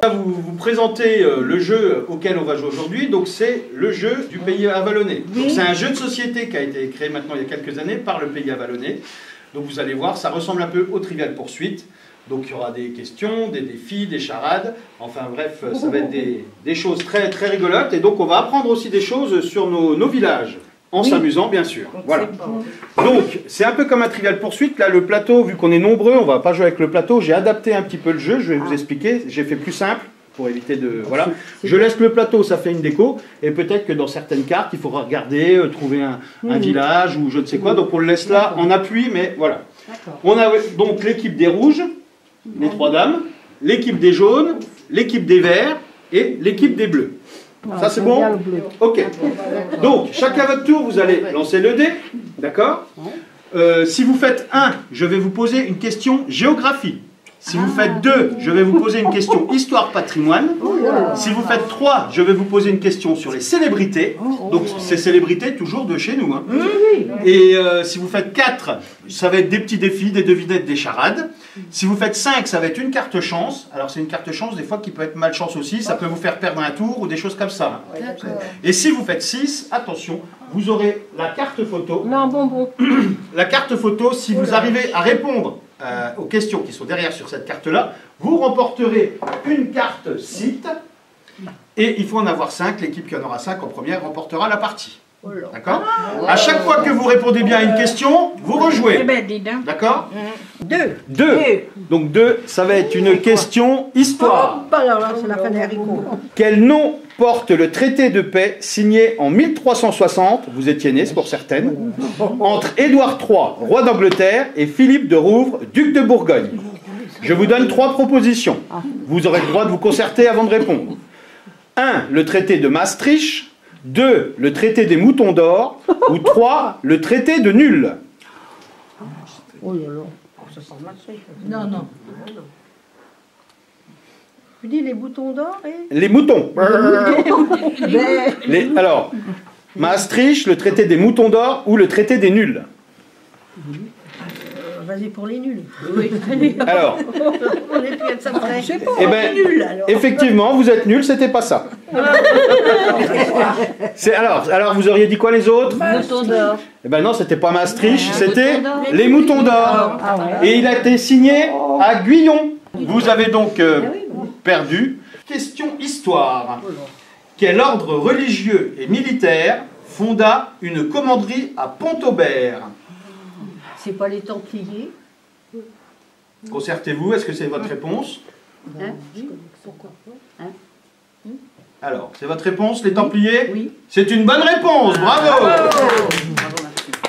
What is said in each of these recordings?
Vous présentez le jeu auquel on va jouer aujourd'hui, donc c'est le jeu du Pays Avallonnais. Oui. C'est un jeu de société qui a été créé maintenant il y a quelques années par le Pays Avallonnais. Donc vous allez voir, ça ressemble un peu au Trivial Poursuite. Donc il y aura des questions, des défis, des charades, enfin bref, ça va être des choses très, très rigolotes. Et donc on va apprendre aussi des choses sur nos villages, en s'amusant bien sûr. Voilà. Donc c'est un peu comme un Trivial Poursuite. Là le plateau, vu qu'on est nombreux, on ne va pas jouer avec le plateau. J'ai adapté un petit peu le jeu, je vais vous expliquer. J'ai fait plus simple pour éviter de... Voilà. Je laisse le plateau, ça fait une déco. Et peut-être que dans certaines cartes, il faudra regarder, trouver un village ou je ne sais quoi. Donc on le laisse là en appui, mais voilà. On a donc l'équipe des rouges, les 3 dames, l'équipe des jaunes, l'équipe des verts et l'équipe des bleus. Ça c'est bon? Ok. Donc, chacun à votre tour, vous allez lancer le dé. D'accord? Si vous faites 1, je vais vous poser une question géographie. Si vous faites 2, je vais vous poser une question histoire patrimoine. Si vous faites 3, je vais vous poser une question sur les célébrités. Donc ces célébrités toujours de chez nous. Hein. Et si vous faites 4, ça va être des petits défis, des devinettes, des charades. Si vous faites 5, ça va être une carte chance. Alors c'est une carte chance des fois qui peut être malchance aussi. Ça peut vous faire perdre un tour ou des choses comme ça. Et si vous faites 6, attention, vous aurez la carte photo. Non, bonbon. La carte photo, si vous arrivez à répondre aux questions qui sont derrière sur cette carte-là, vous remporterez une carte site et il faut en avoir 5. L'équipe qui en aura 5 en première remportera la partie. D'accord? À chaque fois que vous répondez bien à une question, vous rejouez. D'accord? 2. Donc 2, ça va être une question histoire. Quel nom porte le traité de paix signé en 1360, vous étiez né, c'est pour certaines, entre Édouard III, roi d'Angleterre, et Philippe de Rouvre, duc de Bourgogne? Je vous donne 3 propositions. Vous aurez le droit de vous concerter avant de répondre. 1, le traité de Maastricht. 2, le traité des moutons d'or. Ou 3, le traité de nul. Oh là là, ça sent Maastricht. Non. Tu dis les boutons d'or et... Les moutons. Alors, Maastricht, le traité des moutons d'or ou le traité des nuls? Vas-y pour les nuls. Oui. Alors, on est plus à ça près. Eh ben, Nuls, alors. effectivement, vous êtes nuls, c'était pas ça. Alors, vous auriez dit quoi les autres? Moutons d'or. Eh ben non, c'était pas Maastricht, c'était les moutons d'or. Et il a été signé à Guyon. Vous avez donc perdu. Question histoire. Quel ordre religieux et militaire fonda une commanderie à Pont-Aubert? C'est pas les Templiers? Concertez-vous, est-ce que c'est votre réponse? Alors, c'est votre réponse, les Templiers? Oui. C'est une bonne réponse, bravo!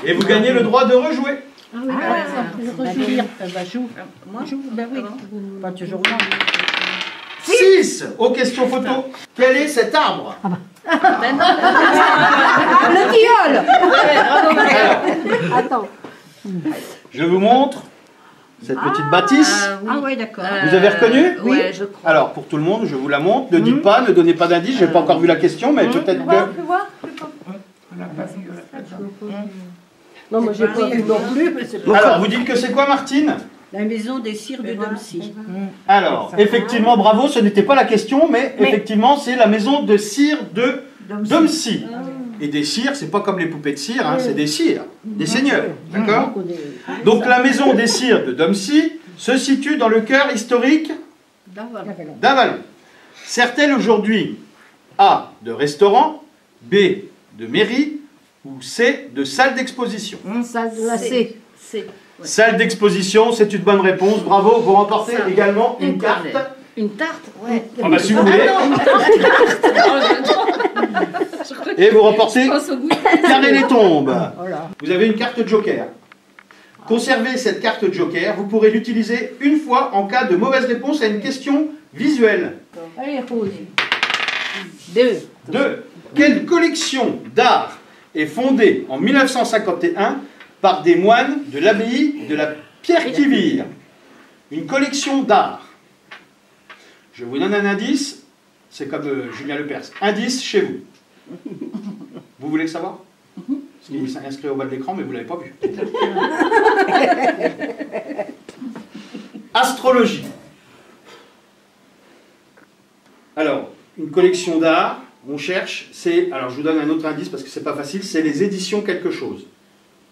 Et vous gagnez le droit de rejouer. Ah oui, joue. Moi, joue, ben oui. Pas toujours moi. 6. Aux questions photo. Quel est cet arbre? Le tilleul. Attends. Je vous montre cette petite bâtisse. Ah oui, d'accord. Vous avez reconnu? Oui, je crois. Alors, pour tout le monde, je vous la montre. Ne dites pas, ne donnez pas d'indice. Je n'ai pas encore vu la question, mais peut-être que... Non, moi j'ai pas vu non plus. Alors, vous dites que c'est quoi, Martine? La maison des cires de Domcy. Alors, effectivement, bravo, ce n'était pas la question, mais effectivement, c'est la maison de cire de Domcy. Et des cires, c'est pas comme les poupées de cire, hein, c'est des cires, des seigneurs, d'accord? Donc la maison des cires de Domcy se situe dans le cœur historique d'Avallon. Sert-elle aujourd'hui A, de restaurant, B, de mairie, ou C, de salle d'exposition? Salle d'exposition, c'est une bonne réponse, bravo, vous remportez également une carte. Une tarte? Ouais. Ah bah si vous voulez. Et vous remportez Carré les tombes. Vous avez une carte joker. Conservez cette carte joker, vous pourrez l'utiliser une fois en cas de mauvaise réponse à une question visuelle. Allez, Rose. 2. Quelle collection d'art est fondée en 1951 par des moines de l'abbaye de la Pierre-qui-Vire? Une collection d'art. Je vous donne un indice, c'est comme Julien Lepers. Indice chez vous. Vous voulez le savoir? Parce qu'il s'est inscrit au bas de l'écran, mais vous ne l'avez pas vu. Astrologie. Alors, une collection d'art, on cherche, c'est... Alors, je vous donne un autre indice parce que c'est pas facile, c'est les éditions quelque chose.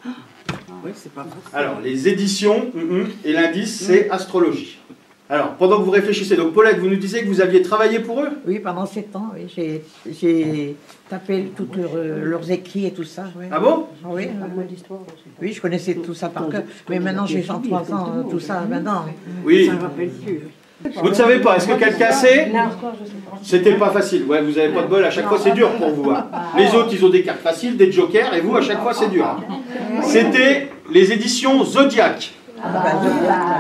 Oui, c'est pas facile. Alors, les éditions, et l'indice, c'est astrologie. Alors, pendant que vous réfléchissez, donc Paulette, vous nous disiez que vous aviez travaillé pour eux? Oui, pendant 7 ans, oui, j'ai tapé tous leurs écrits et tout ça. Oui. Ah bon? Oui, oui, je connaissais tout ça par cœur. Mais maintenant, j'ai 103 ans, tout ça maintenant. Oui. Ça ne me rappelle plus. Vous ne savez pas, est-ce que quelqu'un sait? C'était pas facile. Ouais, vous n'avez pas de bol, à chaque fois c'est dur pour vous. Hein. Les autres, ils ont des cartes faciles, des jokers, et vous, à chaque fois, c'est dur. Hein. C'était les éditions Zodiac.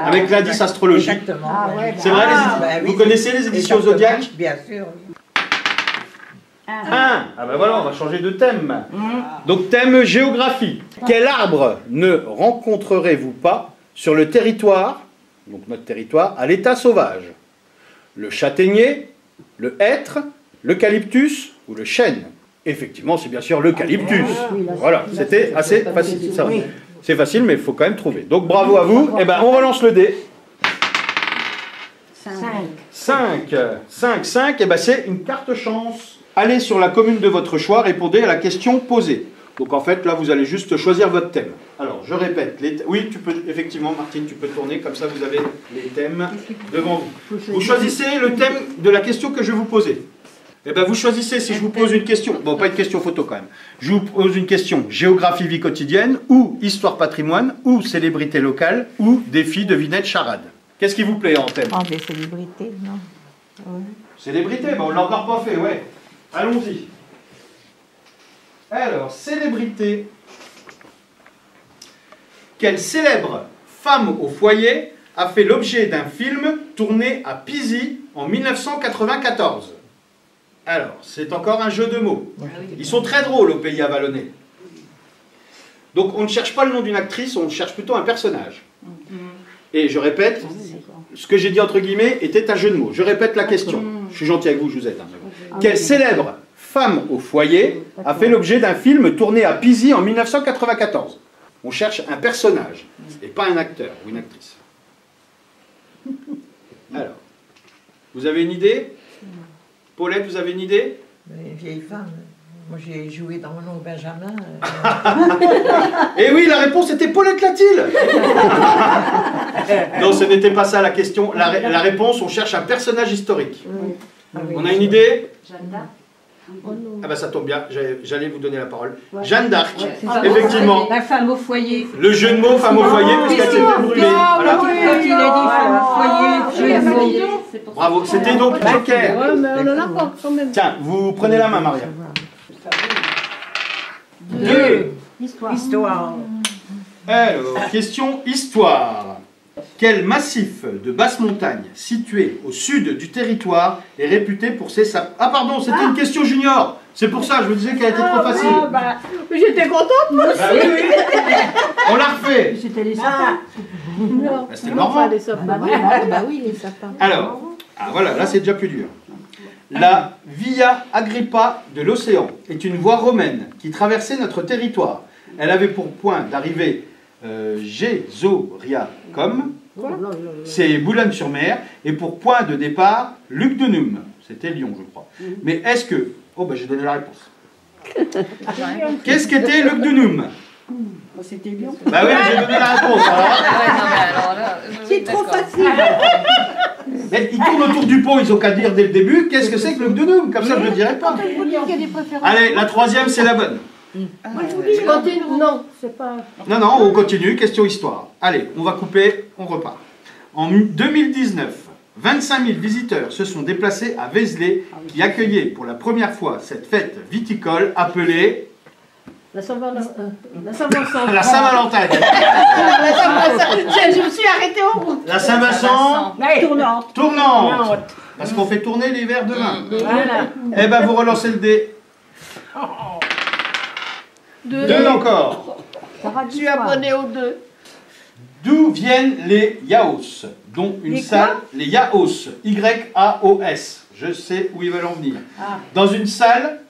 Avec l'indice astrologique. Exactement. C'est vrai, vous connaissez les éditions Zodiac? Bien sûr. Ah ben voilà, on va changer de thème. Donc thème géographie. Quel arbre ne rencontrerez-vous pas sur le territoire, donc notre territoire, à l'état sauvage? Le châtaignier, le hêtre, l'eucalyptus ou le chêne? Effectivement, c'est bien sûr l'eucalyptus. Voilà, c'était assez facile. Ça. C'est facile, mais il faut quand même trouver. Donc bravo à vous. Eh ben, on relance le dé. 5. 5, et ben c'est une carte chance. Allez sur la commune de votre choix, répondez à la question posée. Donc en fait, là, vous allez juste choisir votre thème. Alors, je répète. Oui, tu peux, effectivement, Martine, tu peux tourner, comme ça vous avez les thèmes devant vous. Vous choisissez le thème de la question que je vais vous poser. Eh bien, vous choisissez, si je vous pose une question, bon, pas une question photo quand même, je vous pose une question, géographie, vie quotidienne, ou histoire, patrimoine, ou célébrité locale, ou défi, devinette, charade. Qu'est-ce qui vous plaît en thème? Oh, des célébrités, non. Oui. Célébrité, ben on ne l'a encore pas fait, ouais. Allons-y. Alors, célébrité. Quelle célèbre femme au foyer a fait l'objet d'un film tourné à Pisy en 1994? Alors, c'est encore un jeu de mots. Ils sont très drôles au pays avalonnais. Donc, on ne cherche pas le nom d'une actrice, on cherche plutôt un personnage. Et je répète, ce que j'ai dit entre guillemets était un jeu de mots. Je répète la question. Je suis gentil avec vous, je vous aide. Quelle célèbre femme au foyer a fait l'objet d'un film tourné à Pisy en 1994? On cherche un personnage, et pas un acteur ou une actrice. Alors, vous avez une idée? Paulette, vous avez une idée? Une vieille femme. Moi, j'ai joué dans mon nom Benjamin. Et oui, la réponse était Paulette Latil. Non, ce n'était pas ça la question. La réponse, on cherche un personnage historique. On a une idée? Jeanne d'Arc. Ah ben ça tombe bien, j'allais vous donner la parole. Jeanne d'Arc, effectivement. La femme au foyer. Le jeu de mots femme au foyer, puisqu'elle s'est fait brûler. Voilà. Quand il a dit femme au foyer, jeu de mots. Bravo, c'était donc Joker. Ouais, mais on en a pas quand même. Tiens, vous prenez la main, Maria. 2. Histoire. Alors, question histoire. Quel massif de basse montagne situé au sud du territoire est réputé pour ses sapins? Ah pardon, c'était une question junior. C'est pour ça, je vous disais qu'elle était trop facile. J'étais contente, moi aussi. Bah oui, oui. On la refait. C'était les sapins. Non, Bah, c'était le Normand. les sapins. Bah oui, les sapins. Alors, voilà, là c'est déjà plus dur. La Via Agrippa de l'Océan est une voie romaine qui traversait notre territoire. Elle avait pour point d'arrivée Gesoriacum, c'est Boulogne-sur-Mer, et pour point de départ Lugdunum, c'était Lyon je crois. Mais est-ce que... Oh ben j'ai donné la réponse. Qu'est-ce qu'était Lugdunum? C'était Lyon. Bah oui, j'ai donné la réponse. C'est trop facile. Mais ils tournent autour du pot, ils ont qu'à dire dès le début, qu'est-ce que c'est que Lugdunum? Comme ça je ne le dirai pas. Allez, la troisième c'est la bonne. Je continue. Non, c'est pas... Non, non, on continue, question histoire. Allez, on va couper, on repart. En 2019, 25 000 visiteurs se sont déplacés à Vézelay, qui accueillait pour la première fois cette fête viticole appelée... La Saint-Valentin. La Saint-Vincent. La Saint-Valentin. Je me suis arrêtée en route. La Saint-Vincent. Tournante. Tournante. Parce qu'on fait tourner les verres de vin. Voilà. Eh ben, vous relancez le dé. 2 encore. Tu apprenais aux deux. D'où viennent les Yaos, dont une salle, les Yaos, Y-A-O-S. Je sais où ils veulent en venir. Dans une salle,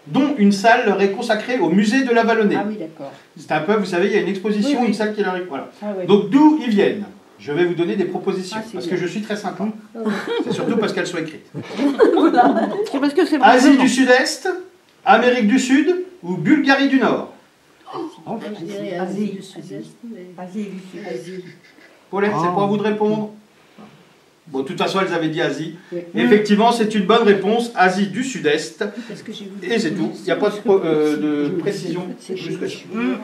dont une salle leur est consacrée au musée de la Vallonnée. Ah oui, d'accord. C'est un peu, vous savez, il y a une exposition, Oui, oui. une salle qui leur est... Voilà. Ah oui. Donc d'où ils viennent? je vais vous donner des propositions, Ah, c'est parce bien. que je suis très sympa. C'est surtout parce qu'elles sont écrites. C'est parce que c'est Asie du Sud-Est, Amérique du Sud ou Bulgarie du Nord? Je dirais Asie du Sud-Est. Asie du Sud-Est. Paulette, c'est pas à vous de répondre? Bon, de toute façon, elles avaient dit Asie. Oui. Effectivement, c'est une bonne réponse, Asie du Sud-Est. Parce que j'ai vu. Et c'est tout. Il n'y a pas de précision plus que ça.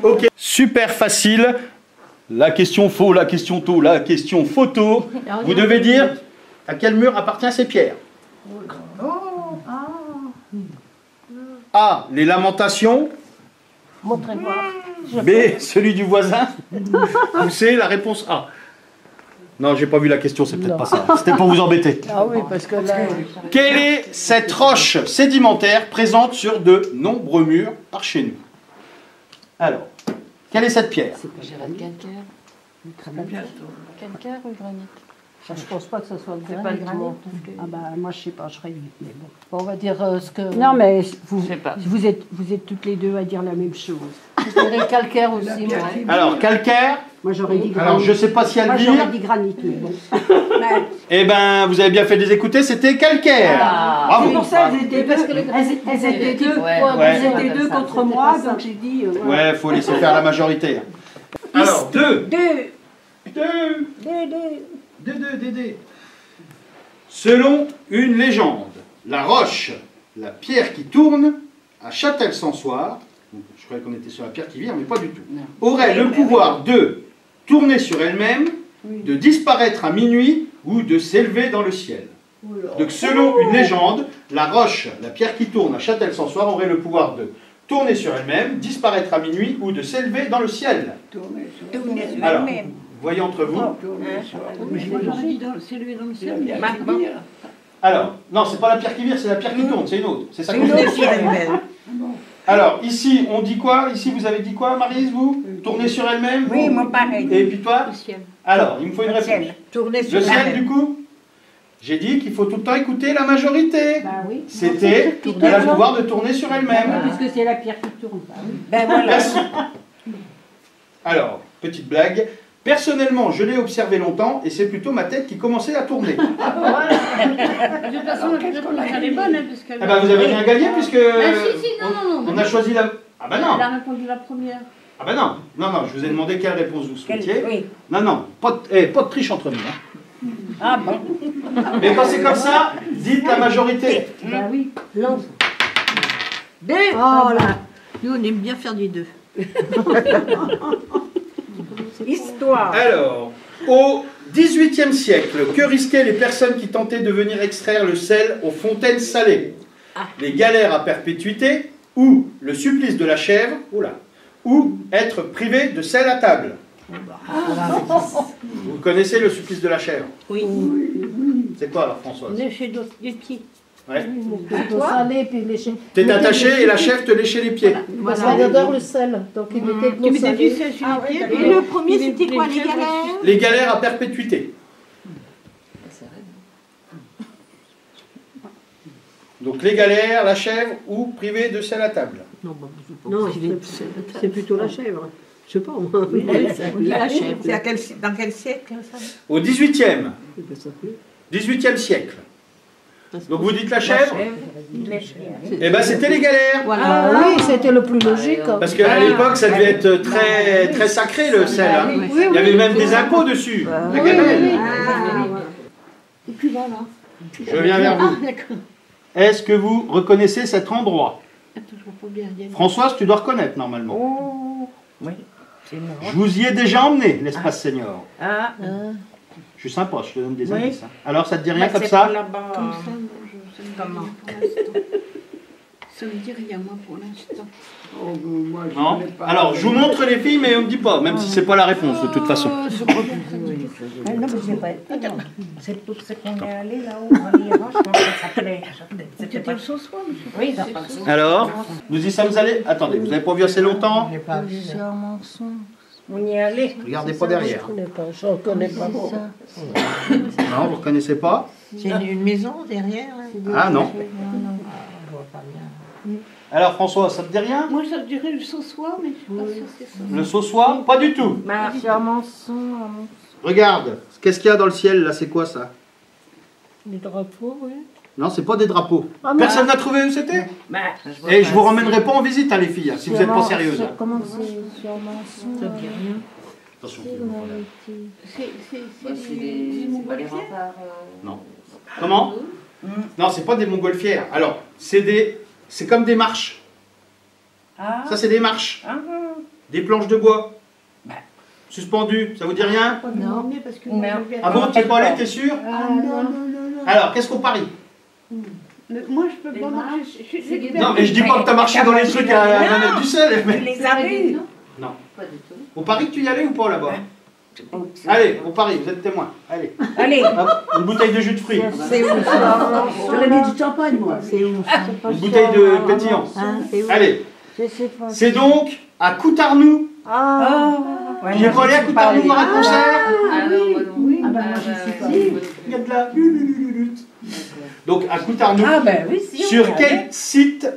Ok. Super facile. La question faux, la question tôt, la question photo. Vous devez dire à quel mur appartient ces pierres. A. Les Lamentations. Montrez-moi. B. Celui du voisin. Ou C. La réponse A. Non, j'ai pas vu la question, c'est peut-être pas ça. C'était pour vous embêter. Ah oui, parce que là. Quelle est cette roche sédimentaire présente sur de nombreux murs par chez nous? Alors, quelle est cette pierre? J'irais de calcaire. Calcaire ou granit? Je pense pas que ce soit le pas le granit. granit, moi. parce que- Ah bah moi je sais pas, je serais vite, mais bon. Bon, on va dire ce que. Non mais vous, Je sais pas. vous êtes toutes les deux à dire la même chose. Je dirais calcaire aussi, moi. Alors, calcaire. Moi j'aurais dit granit. Alors, je sais pas si elle Moi dit. j'aurais dit granit, mais bon. Eh ben, vous avez bien fait de les écouter, c'était calcaire. Bravo. C'est pour ça qu'elles étaient Parce deux, que le elles étaient deux, Ouais. elles Ouais. étaient deux contre moi, donc j'ai dit... Ouais, faut laisser faire la majorité. Alors, deux. Deux. Selon une légende, la roche, la pierre qui tourne, à Châtel-Sansoire, donc, je croyais qu'on était sur la pierre qui vire, mais pas du tout, aurait le pouvoir de tourner sur elle-même, de disparaître à minuit ou de s'élever dans le ciel. Donc selon une légende, la roche, la pierre qui tourne à Châtel-Sansoire aurait le pouvoir de tourner sur elle-même, disparaître à minuit ou de s'élever dans le ciel. Alors, voyez entre vous. C'est lui dans le ciel. Alors, non, c'est pas la pierre qui vire, c'est la pierre qui tourne, c'est une autre. C'est ça qu'on Tourner dit. sur elle-même. Alors, ici, on dit quoi? Ici, vous avez dit quoi, Maryse, vous? Tourner sur elle-même? Oui, moi pareil. Et puis toi? Le ciel. Alors, il me faut une Le réponse. ciel. Tourner sur Le ciel, elle-même. du coup? J'ai dit qu'il faut tout le temps écouter la majorité. Bah oui. C'était, elle a le pouvoir de tourner sur elle-même. Puisque c'est la pierre qui tourne. Bah oui. Ben voilà. Merci. Alors, petite blague. Personnellement, je l'ai observé longtemps et c'est plutôt ma tête qui commençait à tourner. De toute façon, la réponse elle est bonne, hein, parce qu'elle... Ah bah vous avez rien gagné puisque non. on a choisi la... Ah bah non. Elle a répondu la première. Ah bah non. Non, je vous ai demandé quelle réponse vous souhaitiez. Oui. Non, pas de triche entre nous. Hein. Ah bon. Mais quand c'est comme ça, dites la majorité. Bah oui. Lance. Deux. Oh là. Nous on aime bien faire du deux. Histoire. Alors, au XVIIIe siècle, que risquaient les personnes qui tentaient de venir extraire le sel aux fontaines salées? Les galères à perpétuité, ou le supplice de la chèvre, ou être privé de sel à table. Vous connaissez le supplice de la chèvre? Oui. C'est quoi alors, Françoise? Lécher des pieds. Ouais. Plutôt salé, puis lécher. T'es attaché et la chèvre te léchait les pieds. Parce qu'elle adore le sel, donc il mettait de l'eau salée. Et le premier, c'était quoi, les galères? Les galères à perpétuité. Donc les galères, la chèvre ou privé de sel à table. Non, c'est plutôt la chèvre. Je sais pas, moi. La chèvre. C'est à dans quel siècle ça? Au XVIIIe. XVIIIe siècle. Donc vous dites la chèvre? Eh ben c'était les galères. Voilà. Ah oui, c'était le plus logique. Parce qu'à l'époque ça devait être très, très sacré le sel. Hein. Il y avait même des impôts dessus. La gamelle. Et puis voilà. Je viens vers vous. D'accord. Est-ce que vous reconnaissez cet endroit? Attends, je vois pas bien. Françoise, tu dois reconnaître normalement. Oh. Oui. C'est une Je vous y ai déjà emmené, l'espace senior. Ah. Je suis sympa, je te donne des Oui. indices. Hein. Alors ça te dit rien Mais comme c'est ça? pas là-bas. Comme ça, je sais pas Comment? pour l'instant. Ça me dit rien, moi, pour l'instant. Non. Alors, je vous montre les filles, mais on ne me dit pas, même si c'est pas la réponse de toute façon. Ah, non, mais c'est pas. Attends. C'est tout ce qu'on est allé là-haut, dans l'Iran, je pense que ça s'appelait. C'était pas le Saussois, monsieur. Oui, ça passe. Alors, nous y sommes allés. Attendez, vous n'avez pas vu assez longtemps? J'ai pas vu. C'est un mensonge. On y est allé. Regardez pas derrière. Je reconnais pas. Non, vous ne reconnaissez pas? C'est une maison derrière. Hein. Ah non. Je vois pas bien. Alors François, ça te dit rien? Moi, ça dirait le Saussois, mais je suis pas sûre que c'est ça. Le Saussois? Pas du tout. C'est un mensonge. Regarde, qu'est-ce qu'il y a dans le ciel là? C'est quoi ça? Les drapeaux, oui. Non, c'est pas des drapeaux. Ah, Personne n'a trouvé où c'était? Et je vous ramènerai pas en visite, hein, les filles, hein, si vous n'êtes pas sérieuses. Comment c'est sur mention? Ça ne dit rien. Attention. C'est pas les remparts. Non. Comment? Non, c'est pas des montgolfières. Alors, c'est comme des marches. Ah. Ça, c'est des marches. Des planches de bois. Suspendues. Ça vous dit rien? Non. Ah bon, tu es pas allé, t'es sûr? Ah non. Alors, qu'est-ce qu'on parie? Moi, je peux pas marcher. Non, mais je dis pas que t'as marché dans les trucs à 20 mètres du sel. Tu les as vus? Non. Pas du tout. On parie que tu y allais ou pas là-bas? Allez, on parie, vous êtes témoins. Allez. Allez. Hop, une bouteille de jus de fruits. C'est où ça? J'aurais mis du champagne, moi. C'est où? Une bouteille de pétillant. C'est où? Allez. Je sais pas. C'est donc à Coutarnou. Ouais, J'ai pas allé à Coutarnou voir un concert. Ah non, moi non. Oui. Ah bah, moi, je suis pas. Il y a de la... Donc à Coutarnou. Ah ben oui, si. Sur quel site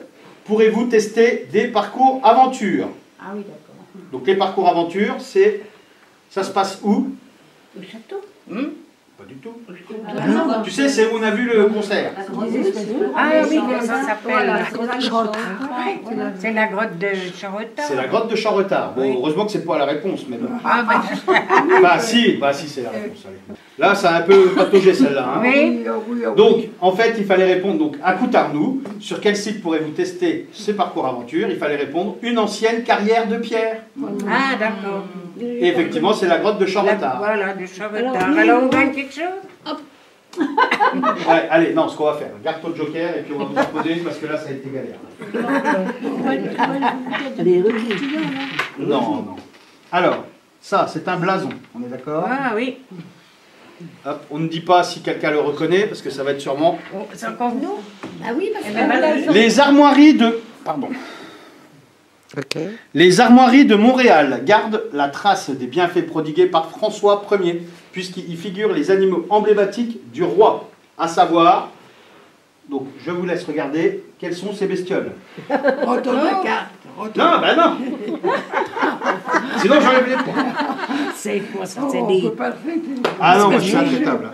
pourrez-vous tester des parcours aventure? Ah oui, d'accord. Donc les parcours aventure, ça se passe où? Au château? Pas du tout. Tu sais, c'est où on a vu le concert. Ah oui, ça s'appelle. C'est la grotte. C'est la grotte de Charretard. C'est la grotte de Champ-Retard. Bon, heureusement que c'est pas la réponse, mais bon. Ah ben Bah si, c'est la réponse. Allez. Là, c'est un peu pataugé celle-là. Hein. oui. Donc, en fait, il fallait répondre donc, à Coutarnou. Sur quel site pourrez-vous tester ces parcours aventure? Il fallait répondre une ancienne carrière de pierre. Ah d'accord. Et effectivement, c'est la grotte de Champ-Retard. Voilà, de Charretard. Alors on gagne quelque chose? Ouais, allez, non, ce qu'on va faire, garde ton joker et puis on va vous en poser une parce que là, ça a été galère. Les rues. Non, non. Alors, ça, c'est un blason, on est d'accord? Ah oui. Hop, on ne dit pas si quelqu'un le reconnaît parce que ça va être sûrement... Oh, c'est encore nous? Ah oui, parce Eh ben, voilà. Les armoiries de... Pardon. Ok. Les armoiries de Montréal gardent la trace des bienfaits prodigués par François Ier, puisqu'il y figurent les animaux emblématiques du roi, à savoir, donc je vous laisse regarder, quelles sont ces bestioles. Retourne la carte. Non, ben non. Sinon j'enlève les points. C'est quoi ça? C'est des... Ah non, moi je suis intraitable.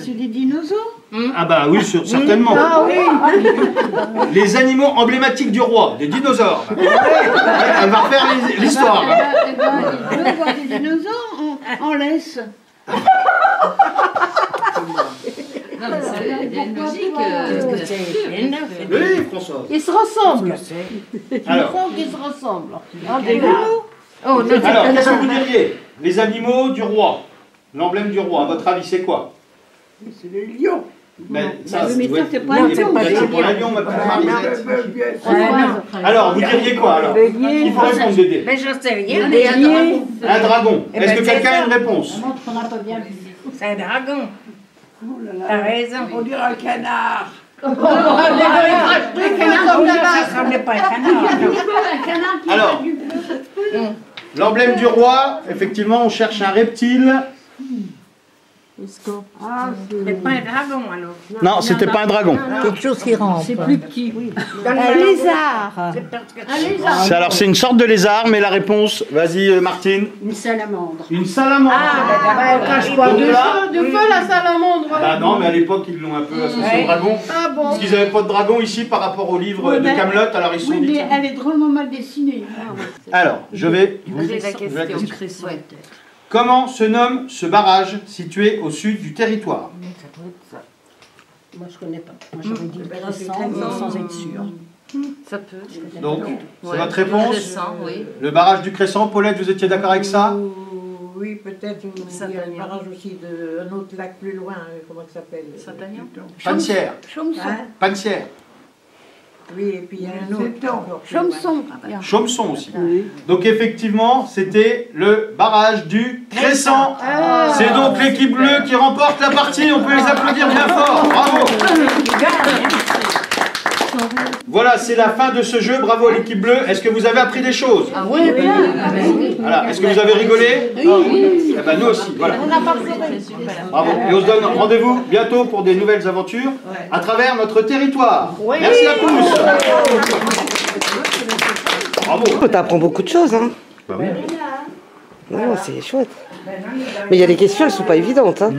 C'est des dinosaures? Ah bah oui, certainement. Ah oui. Les animaux emblématiques du roi, des dinosaures. Ouais, elle va refaire l'histoire. Je veux voir des dinosaures en laisse. Non, mais c'est une logique. Oui, François. Ils se ressemblent. Alors, Ils se ressemblent. Oh, non, alors qu'est-ce que vous diriez? Les animaux du roi, l'emblème du roi, à votre avis, c'est quoi? C'est le lion. Mais ça, mais ça, c'est pas un c'est lion. pas un lion, ma petite Marisette. non. Alors, vous diriez quoi alors? Il faut répondre, Dédé. Mais j'en sais rien. Un dragon. Eh Est-ce ben, que c'est quelqu'un a ça. une réponse? On n'a pas bien vu. C'est un dragon. T'as raison. On dirait un canard. Un canard, ça ressemblait pas à un canard. non. Un canard qui Alors, l'emblème du roi, effectivement, on cherche un reptile. C'est pas un dragon alors. Non, c'était pas un dragon. Quelque chose qui rampe. C'est plus petit. Un lézard. C'est parce que Alors, c'est une sorte de lézard, mais la réponse, vas-y Martine. Une salamandre. Une salamandre. Ah, Quand je Donc parle là- de feu, la salamandre. Bah non, mais à l'époque, ils l'ont un peu associé au dragon. Ah bon? Parce qu'ils n'avaient pas de dragon ici par rapport au livre de Camelot, alors ils se sont Oui, dit. mais elle est drôlement mal dessinée. Alors, je vais vous Poser la poser la question. question. Ouais. Comment se nomme ce barrage situé au sud du territoire? Moi, je connais pas. Moi, j'aurais dit le Crescent, mais sans être sûr. Ça peut. Donc, c'est Ouais. votre réponse? Crescent, oui. Le barrage du Crescent, Paulette, vous étiez d'accord avec ça? Oui, peut-être. Il y a Saint-Agnan. un barrage aussi d'un autre lac plus loin, comment ça s'appelle? Saint-Agnan. Pansière. Chomson. Pansière. Oui, et puis il y a un autre. encore plus loin. Chomson. Chaumson aussi. Donc effectivement, c'était le barrage du Crescent. C'est donc l'équipe bleue qui remporte la partie. On peut les applaudir bien fort. Bravo. Voilà, c'est la fin de ce jeu. Bravo à l'équipe bleue. Est-ce que vous avez appris des choses? Ah oui, oui. Voilà. Est-ce que vous avez rigolé? Oui. Eh ben nous aussi. Voilà. C'est super. Bravo. Et on se donne rendez-vous bientôt pour des nouvelles aventures à travers notre territoire. Merci à tous. Bravo. T'apprends beaucoup de choses, hein. Bah oui. Non, c'est chouette. Mais il y a des questions, elles sont pas évidentes. Hein.